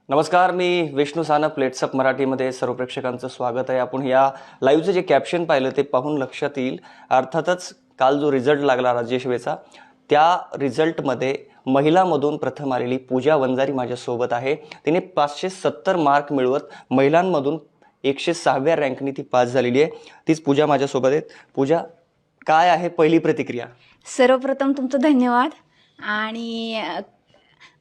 नमस्कार, मी विष्णू सानप. प्लेट्सअप मराठीमध्ये सर्व प्रेक्षकांचं स्वागत आहे. आपण या लाईव्हचं जे कॅप्शन पाहिलं ते पाहून लक्षात येईल. अर्थातच काल जो रिझल्ट लागला राज्यसेवेचा, त्या रिझल्टमध्ये महिलांमधून प्रथम आलेली पूजा वंजारी माझ्यासोबत आहे. तिने 570 मार्क मिळवत महिलांमधून 106व्या रँकनी ती पास झालेली आहे. तीच पूजा माझ्यासोबत आहेत. पूजा, काय आहे पहिली प्रतिक्रिया? सर्वप्रथम तुमचं धन्यवाद. आणि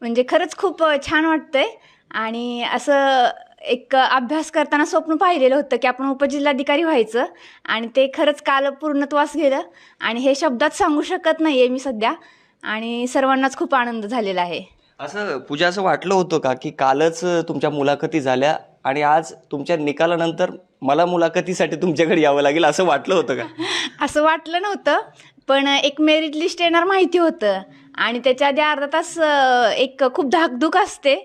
म्हणजे खरंच खूप छान वाटतंय. आणि असं एक अभ्यास करताना स्वप्न पाहिलेलं होतं की आपण उपजिल्हाधिकारी व्हायचं, आणि ते खरंच काल पूर्णत्वास गेलं. आणि हे शब्दात सांगू शकत नाही आहे मी सध्या, आणि सर्वांनाच खूप आनंद झालेला आहे. असं पूजा, असं वाटलं होतं का की कालच तुमच्या मुलाखती झाल्या आणि आज तुमच्या निकालानंतर मला मुलाखतीसाठी तुमच्याकडे यावं लागेल, असं वाटलं होतं का? असं वाटलं नव्हतं, पण एक मेरिट लिस्ट येणार माहिती होतं. आणि त्याच्या आधी अर्धा तास एक खूप धाकधूक असते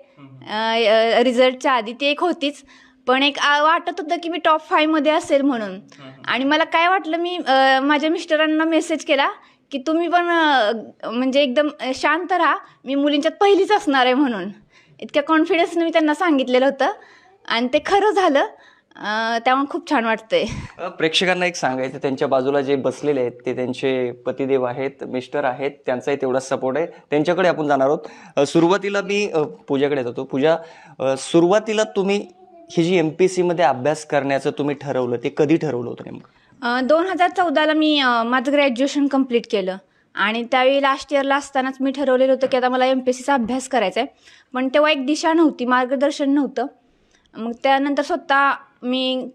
रिझल्टच्या आधी, ती एक होतीच. पण एक वाटत होतं की मी टॉप 5मध्ये असेल म्हणून. आणि मला काय वाटलं, मी माझ्या मिस्टरांना मेसेज केला की तुम्ही पण म्हणजे एकदम शांत राहा, मी मुलींच्यात पहिलीच असणार आहे म्हणून. इतक्या कॉन्फिडन्सने मी त्यांना सांगितलेलं होतं, आणि ते खरं झालं. त्यामुळे खूप छान वाटतंय. प्रेक्षकांना एक सांगायचं, त्यांच्या बाजूला जे बसलेले आहेत ते त्यांचे पतिदेव आहेत, मिस्टर आहेत, त्यांचाही तेवढाच सपोर्ट आहे. त्यांच्याकडे आपण जाणार आहोत. सुरुवातीला मी पूजाकडे जातो. पूजा, सुरुवातीला तुम्ही ही जी MPSC मध्ये अभ्यास करण्याचं तुम्ही ठरवलं, ते कधी ठरवलं होतं नेमकं? 2014ला मी माझं ग्रॅज्युएशन कंप्लीट केलं. आणि त्यावेळी लास्ट इयरला असतानाच मी ठरवलेलं होतं की आता मला MPSCचा अभ्यास करायचा आहे. पण तेव्हा एक दिशा नव्हती, मार्गदर्शन नव्हतं. मग त्यानंतर स्वतः मी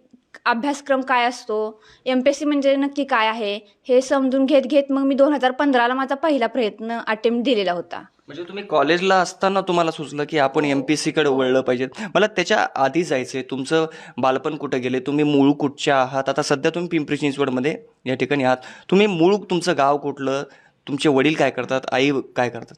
अभ्यासक्रम काय असतो, MPSC म्हणजे नक्की काय आहे, हे समजून घेत मग मी 2015ला माझा पहिला प्रयत्न अटेम्प्ट दिलेला होता. म्हणजे तुम्ही कॉलेजला असताना तुम्हाला सुचलं की आपण MPSC कडे वळलं पाहिजे. मला त्याच्या आधी जायचंय. तुमचं बालपण कुठं गेले, तुम्ही मूळ कुठच्या आहात? आता सध्या तुम्ही पिंपरी चिंचवडमध्ये या ठिकाणी आहात. तुम्ही मूळ तुमचं गाव कुठलं, तुमचे वडील काय करतात, आई काय करतात?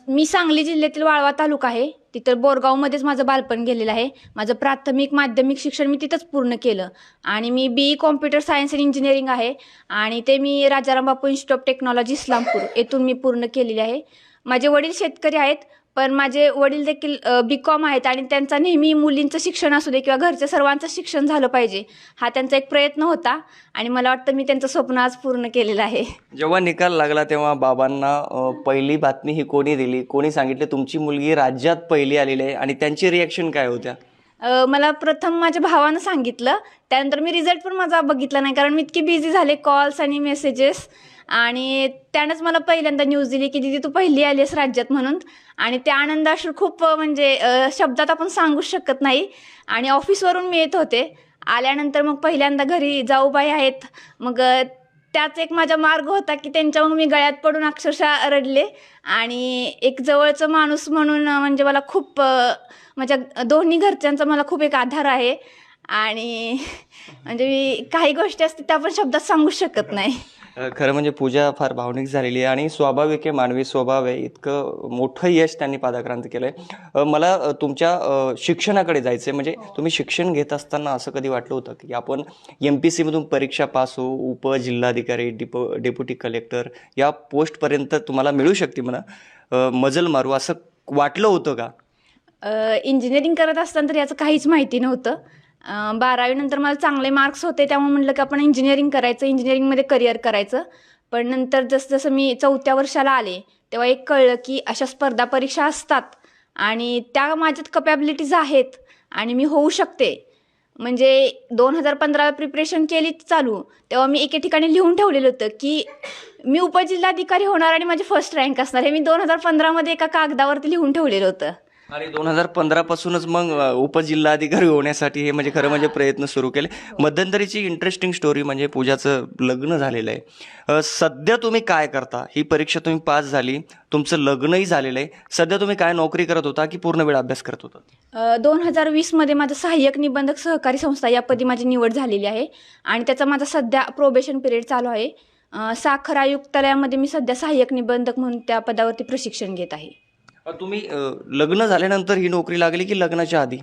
मी सांगली जिल्ह्यातील वाळवा तालुका आहे, तिथं बोरगावमध्येच माझं बालपण गेलेलं आहे. माझं प्राथमिक माध्यमिक शिक्षण मी तिथंच पूर्ण केलं. आणि मी BE computer science and engineering आहे, आणि ते मी Rajaram Bapu institute of technology Islampur येथून मी पूर्ण केलेले आहे. माझे वडील शेतकरी आहेत, पण माझे वडील देखील BCom आहेत. आणि त्यांचा नेहमी मुलींचं शिक्षण असू दे किंवा घरच्या सर्वांचं शिक्षण झालं पाहिजे, हा त्यांचा एक प्रयत्न होता. आणि मला वाटतं मी त्यांचं स्वप्न आज पूर्ण केलेलं आहे. जेव्हा निकाल लागला तेव्हा बाबांना पहिली बातमी ही कोणी दिली, कोणी सांगितले तुमची मुलगी राज्यात पहिली आलेली आहे, आणि त्यांची रिॲक्शन काय होत्या? मला प्रथम माझ्या भावानं सांगितलं. त्यानंतर मी रिझल्ट पण माझा बघितला नाही, कारण मी इतकी बिझी झाले कॉल्स आणि मेसेजेस. आणि त्यानंच मला पहिल्यांदा न्यूज दिली की दीदी तू पहिली आलीस राज्यात म्हणून. आणि ते आनंदाश्रू खूप म्हणजे शब्दात आपण सांगूच शकत नाही. आणि ऑफिसवरून मी येत होते. आल्यानंतर मग पहिल्यांदा घरी जाऊबाई आहेत, मग त्याच एक माझा मार्ग होता की त्यांच्या मग मी गळ्यात पडून अक्षरशः रडले. आणि एक जवळचं माणूस म्हणून म्हणजे मला खूप माझ्या दोन्ही घरच्यांचा मला खूप एक आधार आहे. आणि म्हणजे मी काही गोष्टी असतील त्या आपण शब्दात सांगू शकत नाही. खरं म्हणजे पूजा फार भावनिक झालेली आहे, आणि स्वाभाविक आहे, मानवी स्वभाव आहे. इतकं मोठं यश त्यांनी पादाक्रांत केलं आहे. मला तुमच्या शिक्षणाकडे जायचं आहे. म्हणजे तुम्ही शिक्षण घेत असताना असं कधी वाटलं होतं की आपण MPSC मधून परीक्षा पास होऊ, उपजिल्हाधिकारी, डेप्युटी कलेक्टर या पोस्टपर्यंत तुम्हाला मिळू शकते, म्हणा मजल मारू, असं वाटलं होतं का? इंजिनिअरिंग करत असताना तर याचं काहीच माहिती नव्हतं. 12वी नंतर मला चांगले मार्क्स होते, त्यामुळे म्हटलं की आपण इंजिनिअरिंग करायचं, इंजिनिअरिंगमध्ये करिअर करायचं. पण नंतर जसं मी 4थ्या वर्षाला आले तेव्हा एक कळलं की अशा स्पर्धा परीक्षा असतात, आणि त्या माझ्यात कपॅबिलिटीज आहेत, आणि मी होऊ शकते. म्हणजे 2015 प्रिपरेशन केली चालू, तेव्हा मी एके ठिकाणी लिहून ठेवलेलं होतं की मी उपजिल्हाधिकारी होणार आणि माझी फर्स्ट रँक असणार. हे मी 2015मध्ये एका कागदावरती लिहून ठेवलेलं होतं. आणि 2015 पासूनच मग उपजिल्हाधिकारी होण्यासाठी हे म्हणजे खरं म्हणजे प्रयत्न सुरू केले. मध्यंतरीची इंटरेस्टिंग स्टोरी म्हणजे पूजाचं लग्न झालेलं आहे. सध्या तुम्ही काय करता? ही परीक्षा तुम्ही पास झाली, तुमचं लग्नही झालेलं आहे. सध्या तुम्ही काय नोकरी करत होता की पूर्ण वेळ अभ्यास करत होता? 2020मध्ये माझं सहाय्यक निबंधक सहकारी संस्था या पदी माझी निवड झालेली आहे. आणि त्याचा माझा सध्या प्रोबेशन पिरियड चालू आहे. साखर आयुक्तालयामध्ये मी सध्या सहाय्यक निबंधक म्हणून त्या पदावरती प्रशिक्षण घेत आहे. तुम्ही लग्न झाल्यानंतर ही नोकरी लागली की लग्नाच्या आधी?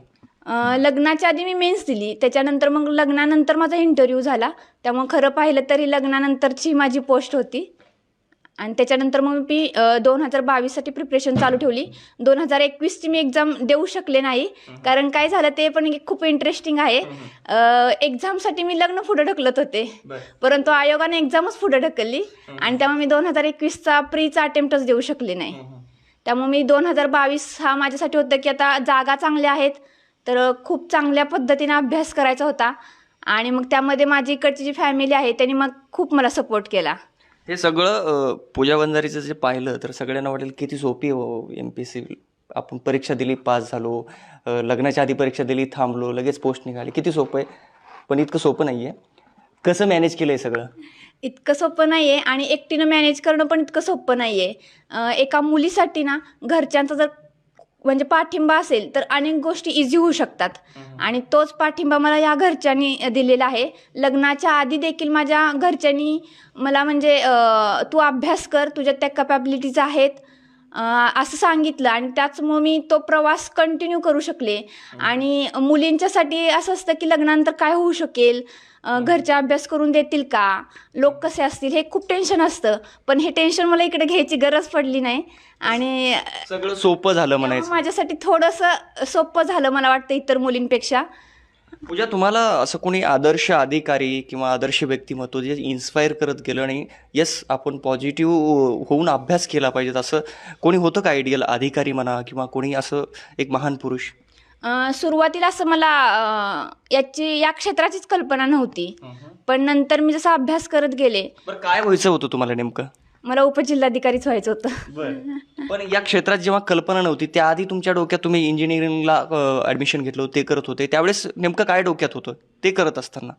लग्नाच्या आधी मी मेन्स दिली, त्याच्यानंतर मग लग्नानंतर माझा इंटरव्ह्यू झाला. त्यामुळे खरं पाहिलं तरी लग्नानंतरची माझी पोस्ट होती. आणि त्याच्यानंतर मग मी 2022साठी प्रिपरेशन चालू ठेवली. 2021ची मी एक्झाम देऊ शकले नाही, कारण काय झालं ते पण एक खूप इंटरेस्टिंग आहे. एक्झामसाठी मी लग्न पुढे ढकलत होते, परंतु आयोगाने एक्झामच पुढे ढकलली आणि त्यामुळे मी 2021चा प्रीचा अटेम्प्टच देऊ शकले नाही. त्यामुळे मी 2022 हा माझ्यासाठी होतं की आता जागा चांगल्या आहेत, तर खूप चांगल्या पद्धतीने अभ्यास करायचा होता. आणि मग त्यामध्ये माझी इकडची जी फॅमिली आहे त्यांनी मग खूप मला सपोर्ट केला. हे सगळं पूजा वंजारीचं जे पाहिलं तर सगळ्यांना वाटेल किती सोपी MPSC. आपण परीक्षा दिली, पास झालो, लग्नाच्या आधी परीक्षा दिली, थांबलो, लगेच पोस्ट निघाली, किती सोपं आहे. पण इतकं सोपं नाही आहे. कसं मॅनेज केलं आहे सगळं? इतकं सोपं नाही आहे आणि एकटीनं मॅनेज करणं पण इतकं सोपं नाही आहे. एका मुलीसाठी ना घरच्यांचा जर म्हणजे पाठिंबा असेल तर अनेक गोष्टी इझी होऊ शकतात आणि तोच पाठिंबा मला या घरच्यांनी दिलेला आहे. लग्नाच्या आधी देखील माझ्या घरच्यांनी मला म्हणजे तू अभ्यास कर, तुझ्यात त्या कॅपॅबिलिटीज आहेत असं सांगितलं आणि त्याचमुळे मी तो प्रवास कंटिन्यू करू शकले. आणि मुलींच्यासाठी असं असतं की लग्नानंतर काय होऊ शकेल, घरचे अभ्यास करून देतील का, लोक कसे असतील, हे खूप टेन्शन असतं. पण हे टेन्शन मला इकडे घ्यायची गरज पडली नाही आणि सगळं सोपं झालं म्हणायचं. माझ्यासाठी थोडंसं सोपं झालं मला वाटतं इतर मुलींपेक्षा. पूजा, तुम्हाला असं कोणी आदर्श अधिकारी किंवा आदर्श व्यक्तिमत्व जे इन्स्पायर करत गेलं आणि येस आपण पॉझिटिव्ह होऊन अभ्यास केला पाहिजेत असं कोणी होतं का आयडियल अधिकारी म्हणा किंवा कोणी असं एक महान पुरुष? सुरुवातीला असं मला या क्षेत्राचीच कल्पना नव्हती, पण नंतर मी जसा अभ्यास करत गेले. बरं, काय व्हायचं होतं तुम्हाला नेमकं? मला उपजिल्हाधिकारीच व्हायचं होतं. पण या क्षेत्रात जेव्हा कल्पना नव्हती त्याआधी तुमच्या डोक्यात तुम्ही इंजिनिअरिंगला ॲडमिशन घेतलं ते करत होते, त्यावेळेस नेमकं काय डोक्यात होतं ते करत असताना?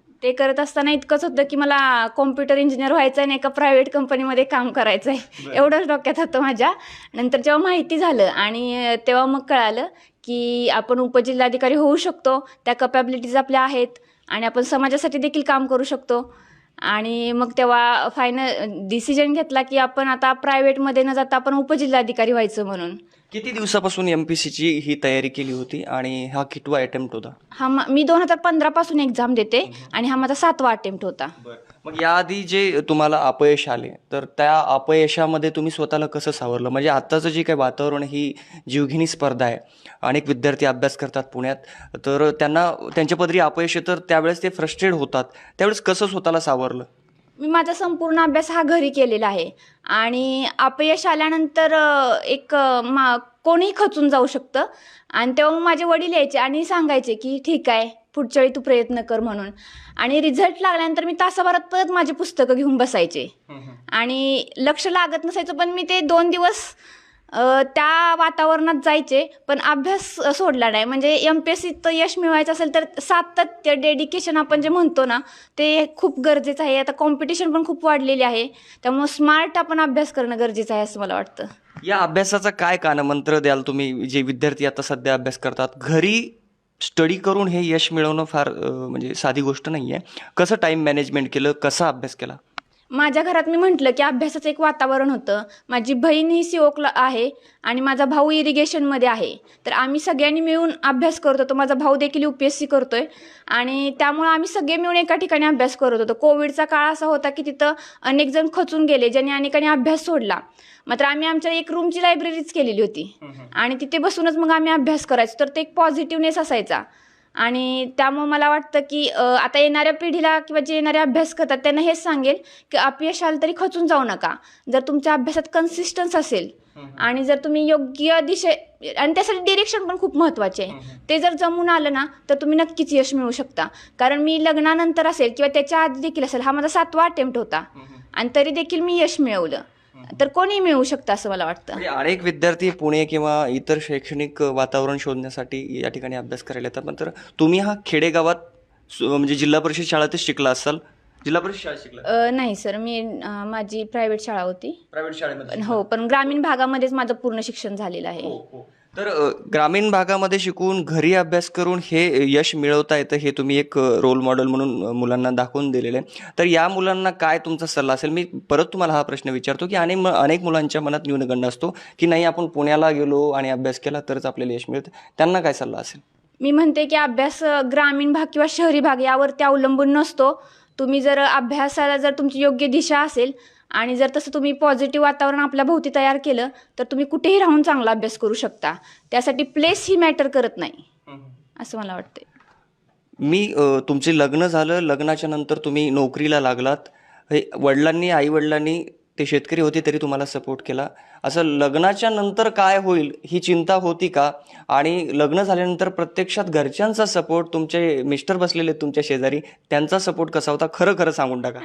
इतकंच होतं की मला कॉम्प्युटर इंजिनियर व्हायचं आहे आणि एका प्रायव्हेट कंपनीमध्ये काम करायचं आहे, एवढंच डोक्यात होतं माझ्या. नंतर जेव्हा माहिती झालं आणि तेव्हा मग कळालं की आपण उपजिल्हाधिकारी होऊ शकतो, त्या कॅपॅबिलिटीज आपल्या आहेत आणि आपण समाजासाठी देखील काम करू शकतो. आणि मग तेव्हा फायनल डिसिजन घेतला की आपण आता प्रायव्हेटमध्ये न जाता आपण उपजिल्हाधिकारी व्हायचं म्हणून. किती दिवसापासून MPSCची ही तयारी केली होती आणि हा कितवा अटेम्प्ट होता? मी 2015 पासून एक्झाम देते आणि हा माझा 7वा अटेम्प्ट होता. मग याआधी जे तुम्हाला अपयश आले तर त्या अपयशामध्ये तुम्ही स्वतःला कसं सावरलं? म्हणजे आत्ताचं जे काही वातावरण, ही जीवघेणी स्पर्धा आहे, अनेक विद्यार्थी अभ्यास करतात पुण्यात, तर त्यांच्या पदरी अपयश तर त्यावेळेस ते फ्रस्ट्रेट होतात, त्यावेळेस कसं स्वतःला सावरलं? मी माझा संपूर्ण अभ्यास हा घरी केलेला आहे आणि अपयश आल्यानंतर कोणीही खचून जाऊ शकतं. आणि तेव्हा मग माझे वडील यायचे आणि सांगायचे की ठीक आहे, पुढच्या वेळी तू प्रयत्न कर म्हणून. आणि रिझल्ट लागल्यानंतर मी तासाभरात परत माझी पुस्तकं घेऊन बसायचे आणि लक्ष लागत नसायचं, पण मी ते 2 दिवस त्या वातावरणात जायचे पण अभ्यास सोडला नाही. म्हणजे MPSCत यश मिळवायचं असेल तर सातत्य, डेडिकेशन आपण जे म्हणतो ना, ते खूप गरजेचं आहे. आता कॉम्पिटिशन पण खूप वाढलेली आहे, त्यामुळे स्मार्ट आपण अभ्यास करणं गरजेचं आहे असं मला वाटतं. या अभ्यासाचा काय कानमंत्र द्याल तुम्ही, जे विद्यार्थी आता सध्या अभ्यास करतात? घरी स्टडी करून हे यश मिळवणं फार म्हणजे साधी गोष्ट नाही आहे. कसं टाईम मॅनेजमेंट केलं, कसा अभ्यास केला? माझ्या घरात मी म्हटलं की अभ्यासाचं एक वातावरण होतं. माझी बहीण ही CO आहे आणि माझा भाऊ इरिगेशनमध्ये आहे, तर आम्ही सगळ्यांनी मिळून अभ्यास करत होतो. माझा भाऊ देखील UPSC करतोय आणि त्यामुळे आम्ही सगळे मिळून एका ठिकाणी अभ्यास करत होतो. कोविडचा काळ असा होता की तिथं अनेक जण खचून गेले, ज्यांनी अनेकांनी अभ्यास सोडला. मात्र आम्ही आमच्या एक रूमची लायब्ररीच केलेली होती आणि तिथे बसूनच मग आम्ही अभ्यास करायचो, तर ते एक पॉझिटिव्हनेस असायचा. आणि त्यामुळे मला वाटतं की आता येणाऱ्या पिढीला किंवा जे येणारे अभ्यास करतात त्यांना हेच सांगेल की अपयश आलं तरी खचून जाऊ नका. जर तुमच्या अभ्यासात कन्सिस्टन्स असेल आणि जर तुम्ही योग्य आणि त्यासाठी डिरेक्शन पण खूप महत्त्वाचे आहे, ते जर जमून आलं ना तर तुम्ही नक्कीच यश मिळवू शकता. कारण मी लग्नानंतर असेल किंवा त्याच्या आधी देखील असेल, हा माझा 7वा अटेम्प्ट होता आणि तरी देखील मी यश मिळवलं. तर कोणीही मिळवू शकतं असं मला वाटतं. म्हणजे अनेक विद्यार्थी पुणे किंवा इतर शैक्षणिक वातावरण शोधण्यासाठी या ठिकाणी अभ्यास करायला येतात, तर तुम्ही हा खेडेगावात म्हणजे जिल्हा परिषद शाळेतच शिकला असाल? जिल्हा परिषद शाळेत शिकला? नाही सर, मी माझी प्रायव्हेट शाळा होती. प्रायव्हेट शाळेमध्ये? हो, पण ग्रामीण भागामध्येच माझं पूर्ण शिक्षण झालेलं आहे. तर ग्रामीण भागामध्ये शिकून घरी अभ्यास करून हे यश मिळवता येतं, हे तुम्ही एक रोल मॉडेल म्हणून मुलांना दाखवून दिलेलं आहे. तर या मुलांना काय तुमचा सल्ला असेल? मी परत तुम्हाला हा प्रश्न विचारतो की अनेक मुलांच्या मनात न्यूनगंड असतो की नाही, आपण पुण्याला गेलो आणि अभ्यास केला तरच आपल्याला यश मिळतं, त्यांना काय सल्ला असेल? मी म्हणते की अभ्यास ग्रामीण भाग किंवा शहरी भाग यावरती अवलंबून नसतो. तुम्ही जर अभ्यासाला जर तुमची योग्य दिशा असेल आणि जर तसं तुम्ही पॉझिटिव्ह वातावरण आपल्या भोवती तयार केलं तर तुम्ही कुठेही राहून चांगला अभ्यास करू शकता. त्यासाठी प्लेस ही मॅटर करत नाही असं मला वाटते. तुमचे लग्न झालं, लग्नाच्या नंतर तुम्ही नोकरीला लागलात. वडिलांनी, आईवडिलांनी, ते शेतकरी होते तरी तुम्हाला सपोर्ट केला. असं लग्नाच्या नंतर काय होईल ही चिंता होती का? आणि लग्न झाल्यानंतर प्रत्यक्षात घरच्यांचा सपोर्ट, तुमचे मिस्टर बसलेले आहेत तुमच्या शेजारी, त्यांचा सपोर्ट कसा होता? खरं खरं सांगून टाका.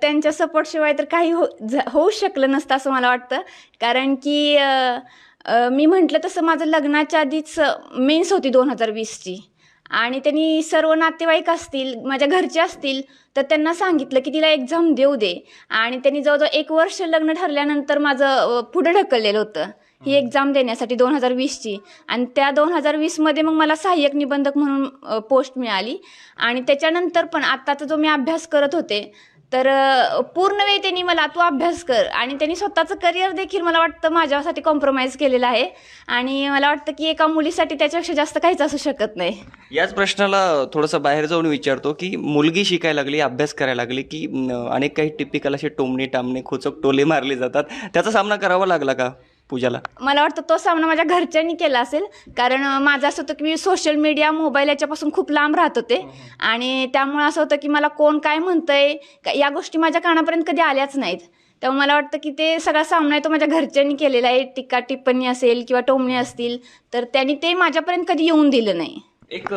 त्यांच्या सपोर्टशिवाय तर काही होऊ शकलं नसतं असं मला वाटतं. कारण की मी म्हटलं तसं माझं लग्नाच्या आधीच मेन्स होती 2020ची आणि त्यांनी सर्व नातेवाईक असतील, माझ्या घरचे असतील, तर त्यांना सांगितलं की तिला एक्झाम देऊ दे. आणि त्यांनी जवळजवळ 1 वर्ष लग्न ठरल्यानंतर माझं पुढं ढकललेलं होतं ही एक्झाम देण्यासाठी 2020ची. आणि त्या 2020मध्ये मग मला सहाय्यक निबंधक म्हणून पोस्ट मिळाली. आणि त्याच्यानंतर पण आत्ताचा जो मी अभ्यास करत होते तर पूर्ण वेळ त्यांनी मला तू अभ्यास कर, आणि त्यांनी स्वतःचं करिअर देखील मला वाटतं माझ्यासाठी कॉम्प्रोमाइज केलेलं आहे. आणि मला वाटतं की एका मुलीसाठी त्याच्यापेक्षा जास्त काहीच असू शकत नाही. याच प्रश्नाला थोडंसं बाहेर जाऊन विचारतो की मुलगी शिकायला लागली, अभ्यास करायला लागली की अनेक काही टिपिकल असे टोमणे टामणे खोचक टोले मारले जातात, त्याचा सामना करावा लागला का पूजाला? मला वाटतं तो सामना माझ्या घरच्यांनी केला असेल. कारण माझं असं होतं की मी सोशल मीडिया, मोबाईल याच्यापासून खूप लांब राहत होते. आणि त्यामुळे असं होतं की मला कोण काय म्हणतंय या गोष्टी माझ्या कानापर्यंत कधी आल्याच नाहीत. त्यामुळे मला वाटतं की ते सगळा सामना आहे तो माझ्या घरच्यांनी केलेला आहे. टीका टिप्पणी असेल किंवा टोमणे असतील तर त्यांनी ते माझ्यापर्यंत कधी येऊन दिलं नाही. एक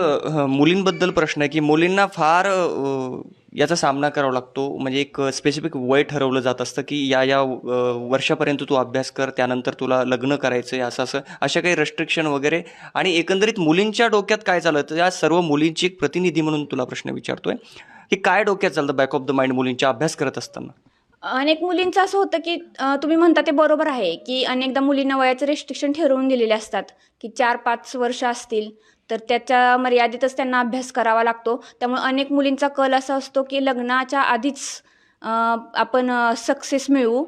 मुलींबद्दल प्रश्न आहे की मुलींना फार याचा सामना करावा लागतो. म्हणजे एक स्पेसिफिक वय ठरवलं जात असतं की या वर्षापर्यंत तू अभ्यास कर, त्यानंतर तुला लग्न करायचं आहे, असं अशा काही रेस्ट्रिक्शन वगैरे. आणि एकंदरीत मुलींच्या डोक्यात काय चालतं, या सर्व मुलींची एक प्रतिनिधी म्हणून तुला प्रश्न विचारतोय की काय डोक्यात चालतं बॅक ऑफ द माइंड मुलींच्या अभ्यास करत असताना? अनेक मुलींचं असं होतं की तुम्ही म्हणता ते बरोबर आहे की अनेकदा मुलींना वयाचं रेस्ट्रिक्शन ठरवून दिलेले असतात की 4-5 वर्ष असतील तर त्याच्या मर्यादेतच त्यांना अभ्यास करावा लागतो. त्यामुळे अनेक मुलींचा कल असा असतो की लग्नाच्या आधीच आपण सक्सेस मिळवू.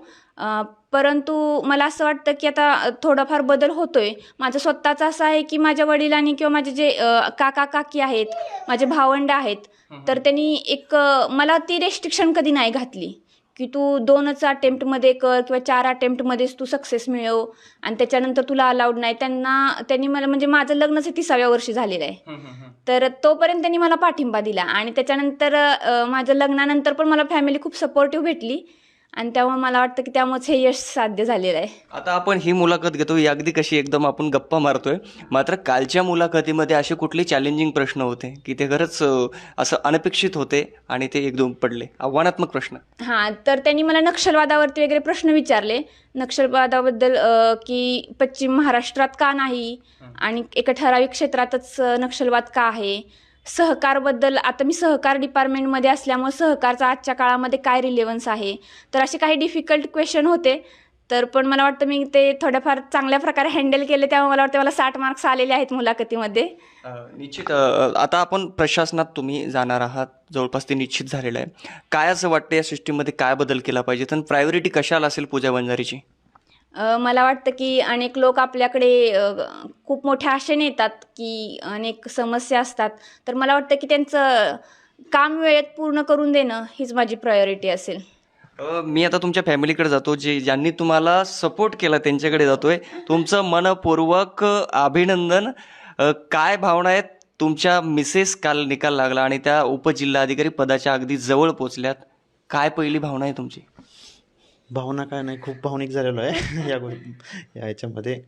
परंतु मला असं वाटतं की आता थोडाफार बदल होतोय. माझं स्वतःचं असं आहे की माझ्या वडिलांनी किंवा माझे जे काका काकी आहेत, माझे भावंड आहेत, तर त्यांनी मला ती रेस्ट्रिक्शन कधी नाही घातली की तू 2च अटेम्प्टमध्ये कर किंवा 4 अटेम्प्टमध्येच तू सक्सेस मिळव आणि त्याच्यानंतर तुला अलाउड नाही. त्यांनी मला, म्हणजे माझं लग्नच 30व्या वर्षी झालेलं आहे, तर तोपर्यंत त्यांनी मला पाठिंबा दिला. आणि त्याच्यानंतर माझं लग्नानंतर पण मला फॅमिली खूप सपोर्टिव्ह भेटली आणि त्यामुळे मला वाटतं की त्यामुळेच हे यश साध्य झालेलं आहे. आता आपण ही मुलाखत घेतो ही अगदी कशी एकदम आपण गप्पा मारतोय, मात्र कालच्या मुलाखतीमध्ये असे कुठले चॅलेंजिंग प्रश्न होते की ते खरंच असं अनपेक्षित होते आणि ते एकदम पडले, आव्हानात्मक प्रश्न? हां, तर त्यांनी मला नक्षलवादावरती वगैरे प्रश्न विचारले. नक्षलवादाबद्दल की पश्चिम महाराष्ट्रात का नाही आणि एका ठराविक क्षेत्रातच नक्षलवाद का आहे. सहकारबद्दल, आता मी सहकार डिपार्टमेंटमध्ये असल्यामुळे सहकारचा आजच्या काळामध्ये काय रिलेव्हन्स आहे. तर असे काही डिफिकल्ट क्वेश्चन होते. तर पण मला वाटतं मी ते थोड्याफार चांगल्या प्रकारे हँडल केले, त्यामुळे मला वाटतं मला 60 मार्क्स आलेले आहेत मुलाखतीमध्ये. निश्चित. आता आपण प्रशासनात तुम्ही जाणार आहात, जवळपास ते निश्चित झालेलं आहे. काय असं वाटतं या सिस्टीममध्ये काय बदल केला पाहिजे आणि प्रायोरिटी कशाला असेल पूजा बंजारीची? मला वाटतं की अनेक लोक आपल्याकडे खूप मोठ्या आशेने येतात की अनेक समस्या असतात, तर मला वाटतं की त्यांचं काम वेळेत पूर्ण करून देणं हीच माझी प्रायोरिटी असेल. मी आता तुमच्या फॅमिलीकडे जातो, ज्यांनी तुम्हाला सपोर्ट केला त्यांच्याकडे जातोय. तुमचं मनपूर्वक अभिनंदन. काय भावना आहेत? तुमच्या मिसेस काल निकाल लागला आणि त्या उपजिल्हाधिकारी पदाच्या अगदी जवळ पोचल्यात. काय पहिली भावना आहे तुमची? भावना काय नाही, खूप भावनिक झालेलो आहे या ह्याच्यामध्ये.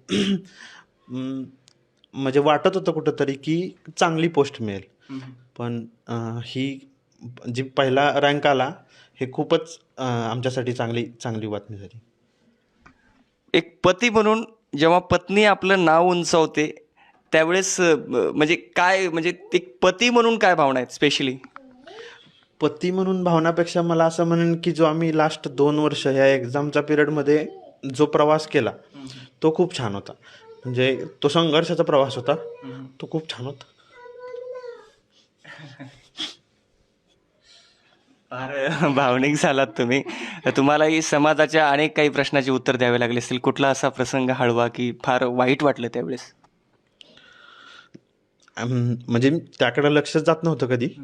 म्हणजे वाटत होतं कुठंतरी की चांगली पोस्ट मिळेल, पण ही जी पहिला रँक आला हे खूपच आमच्यासाठी चांगली बातमी झाली. एक पती म्हणून जेव्हा पत्नी आपलं नाव उंचावते त्यावेळेस म्हणजे काय, म्हणजे एक पती म्हणून काय भावना आहेत स्पेशली? पती म्हणून भावनापेक्षा मला असं म्हणेन की जो आम्ही लास्ट 2 वर्ष ह्या एक्झामच्या पिरियडमध्ये जो प्रवास केला तो खूप छान होता. म्हणजे तो संघर्षाचा प्रवास होता, तो खूप छान होता. फार भावनिक झालात तुम्ही. तुम्हालाही समाजाच्या अनेक काही प्रश्नाची उत्तर द्यावे लागले असतील. कुठला असा प्रसंग हळवा की फार वाईट वाटलं त्यावेळेस? म्हणजे त्याकडे लक्ष जात नव्हतं कधी.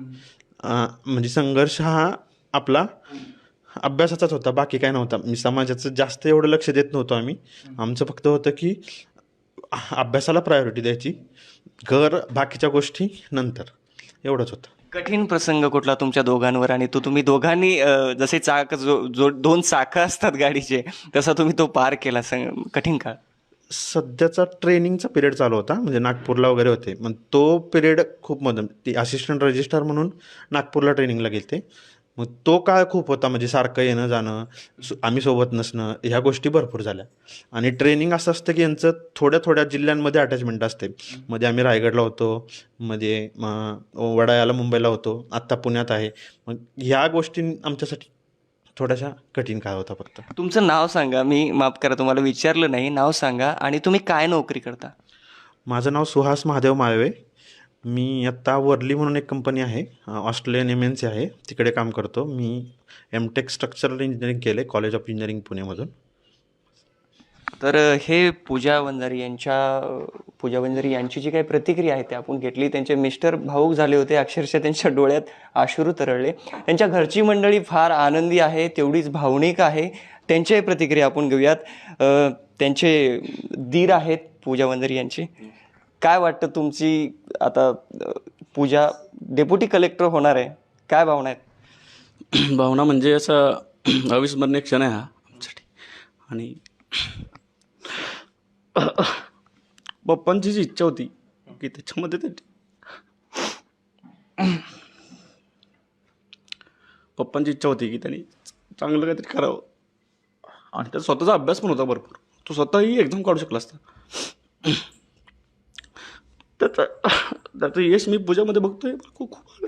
म्हणजे संघर्ष हा आपला अभ्यासाचाच होता, बाकी काय नव्हता. मी समाजाचं जास्त एवढं लक्ष देत नव्हतो आम्ही. आमचं फक्त होतं की अभ्यासाला प्रायोरिटी द्यायची, घर बाकीच्या गोष्टी नंतर, एवढंच होतं. कठीण प्रसंग कुठला तुमच्या दोघांवर आणि तो तुम्ही दोघांनी जसे चाक जो 2 चाकं असतात गाडीचे तसा तुम्ही तो पार केला कठीण काळ? सध्याचा ट्रेनिंगचा पिरियड चालू होता, म्हणजे नागपूरला वगैरे होते. मग तो पिरियड खूप ती असिस्टंट रजिस्ट्रार म्हणून नागपूरला ट्रेनिंगला गेलते. मग तो काळ खूप होता, म्हणजे सारखं येणं जाणं, आम्ही सोबत नसणं, ह्या गोष्टी भरपूर झाल्या. आणि ट्रेनिंग असं असतं की यांचं थोड्या थोड्या जिल्ह्यांमध्ये अटॅचमेंट असते. मध्ये आम्ही रायगडला होतो, मध्ये वडाळ्याला मुंबईला होतो, आत्ता पुण्यात आहे. मग ह्या गोष्टी आमच्यासाठी थोड्याशा कठीण काळ होता. फक्त तुमचं नाव सांगा. मी माफ करा तुम्हाला विचारलं नाही, नाव सांगा आणि तुम्ही काय नोकरी करता? माझं नाव सुहास महादेव माळवे. मी आत्ता वर्ली म्हणून एक कंपनी आहे, ऑस्ट्रेलियन MNC आहे, तिकडे काम करतो. मी MTech स्ट्रक्चरल इंजिनिअरिंग केलं आहे कॉलेज ऑफ इंजिनिअरिंग पुणेमधून. तर हे पूजा वंजारी यांची जी काही प्रतिक्रिया आहे ती आपण घेतली. त्यांचे मिस्टर भाऊक झाले होते, अक्षरशः त्यांच्या डोळ्यात अश्रू तरळले. त्यांच्या घरची मंडळी फार आनंदी आहे, तेवढीच भावनिक आहे. त्यांच्याही प्रतिक्रिया आपण घेऊयात. त्यांचे दीर आहेत पूजा वंजारी यांचे. काय वाटतं तुमची आता पूजा डेप्युटी कलेक्टर होणार आहे, काय भावना आहेत? भावना म्हणजे असा अविस्मरणीय क्षण आहे हा आमच्यासाठी. आणि पप्पांची जी इच्छा होती की त्याच्यामध्ये पप्पांची इच्छा होती की त्यांनी चांगलं काहीतरी करावं. आणि त्याचा स्वतःचा अभ्यास पण होता भरपूर, तो स्वतःही एक्झाम काढू शकला असता. त्याचं यश मी पूजामध्ये बघतोय. खूप खूप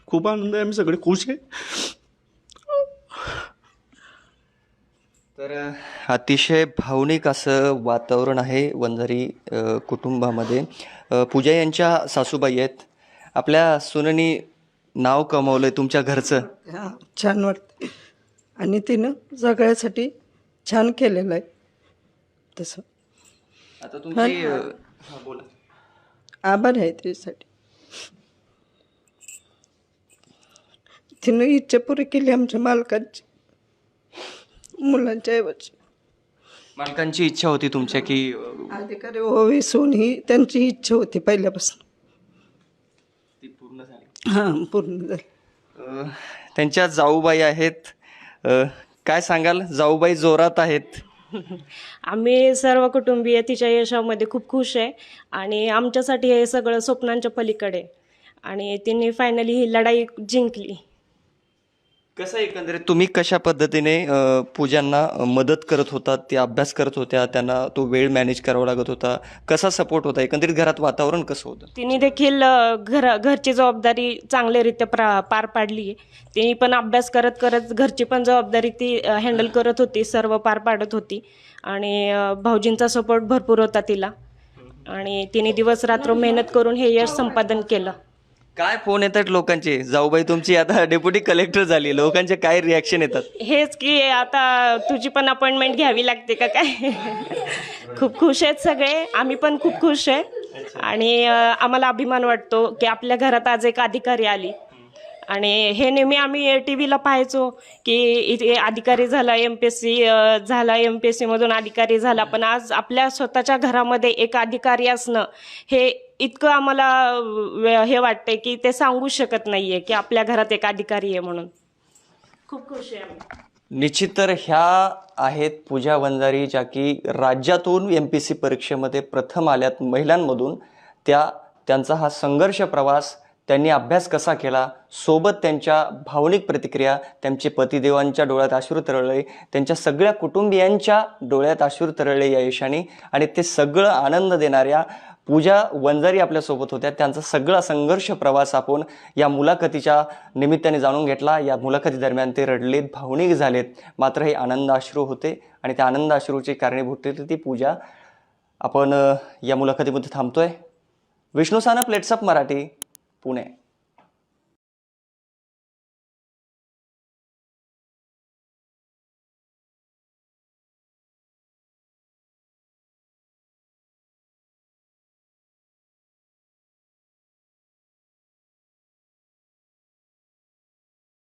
खूप आनंद आहे, आम्ही सगळे खुश आहे. तर अतिशय भावनिक असं वातावरण आहे वंजारी कुटुंबामध्ये. पूजा यांच्या सासूबाई आहेत. आपल्या सुनेनी नाव कमावलंय तुमच्या घरचं. हा, छान वाटतं. आणि तिनं सगळ्यासाठी छान केलेलं आहे तसं. आता तुमची बोला. आभार आहे त्यासाठी. तिनं इच्छा पुरी केली आमच्या मालकांची, मुलांच्या ऐवजी. मालकांची इच्छा होती तुमच्या की अधिकारी व्हावे सून ही त्यांची इच्छा होती पहिल्यापासून. ती पूर्ण झाली? हां, पूर्ण झाली. त्यांच्या जाऊबाई आहेत. काय सांगाल? जाऊबाई जोरात आहेत. आम्ही सर्व कुटुंबीय तिच्या यशामध्ये खूप खुश आहे. आणि आमच्यासाठी हे सगळं स्वप्नांच्या पलीकडे. आणि तिने फायनली ही लढाई जिंकली. कसं एकंदरीत तुम्ही कशा पद्धतीने पूजांना मदत करत होता? ते अभ्यास करत होत्या, त्यांना तो वेळ मॅनेज करावा लागत होता, कसा सपोर्ट होता? एकंदरीत घरात वातावरण कसं होतं? तिने देखील घरची जबाबदारी चांगल्यारीत्या पार पाडली. तिने पण अभ्यास करत करत घरची पण जबाबदारी ती हँडल करत होती, सर्व पार पाडत होती. आणि भाऊजींचा सपोर्ट भरपूर होता तिला. आणि तिने दिवस रात्र मेहनत करून हे यश संपादन केलं. काय फोन येतात लोकांचे? जाऊबाई तुमची आता डेप्युटी कलेक्टर झाली, लोकांचे काय रिॲक्शन येतात? हेच की आता तुझी पण अपॉइंटमेंट घ्यावी लागते का काय? खूप खुश आहेत सगळे, आम्ही पण खूप खुश आहे. आणि आम्हाला अभिमान वाटतो की आपल्या घरात आज एक अधिकारी आली. आणि हे नेहमी आम्ही TV ला पाहायचो की इथे अधिकारी झाला, MPSC झाला, MPSCमधून अधिकारी झाला. पण आज आपल्या स्वतःच्या घरामध्ये एक अधिकारी असणं हे इतकं आम्हाला हे वाटतंय की ते सांगू शकत नाहीये की आपल्या घरात एक अधिकारी आहे म्हणून. खूप खुश आहे आम्ही. निश्चित. तर ह्या आहेत पूजा वंजारी, ज्या की राज्यातून MPSC परीक्षेमध्ये प्रथम आल्यात महिलांमधून. त्यांचा हा संघर्ष प्रवास, त्यांनी अभ्यास कसा केला, सोबत त्यांच्या भावनिक प्रतिक्रिया, त्यांचे पतिदेवांच्या डोळ्यात अश्रू तरळले, त्यांच्या सगळ्या कुटुंबियांच्या डोळ्यात अश्रू तरळले या यशाने. आणि ते सगळं आनंद देणाऱ्या पूजा वंजारी आपल्यासोबत होत्या. त्यांचा सगळा संघर्ष प्रवास आपण या मुलाखतीच्या निमित्ताने जाणून घेतला. या मुलाखती दरम्यान ते रडलेत, भावनिक झालेत, मात्र हे आनंद अश्रू होते आणि त्या आनंद अश्रूची कारणीभूत होती ती पूजा. आपण या मुलाखतीमध्ये थांबतोय. Vishnu Sanap, plates up Marathi, Pune.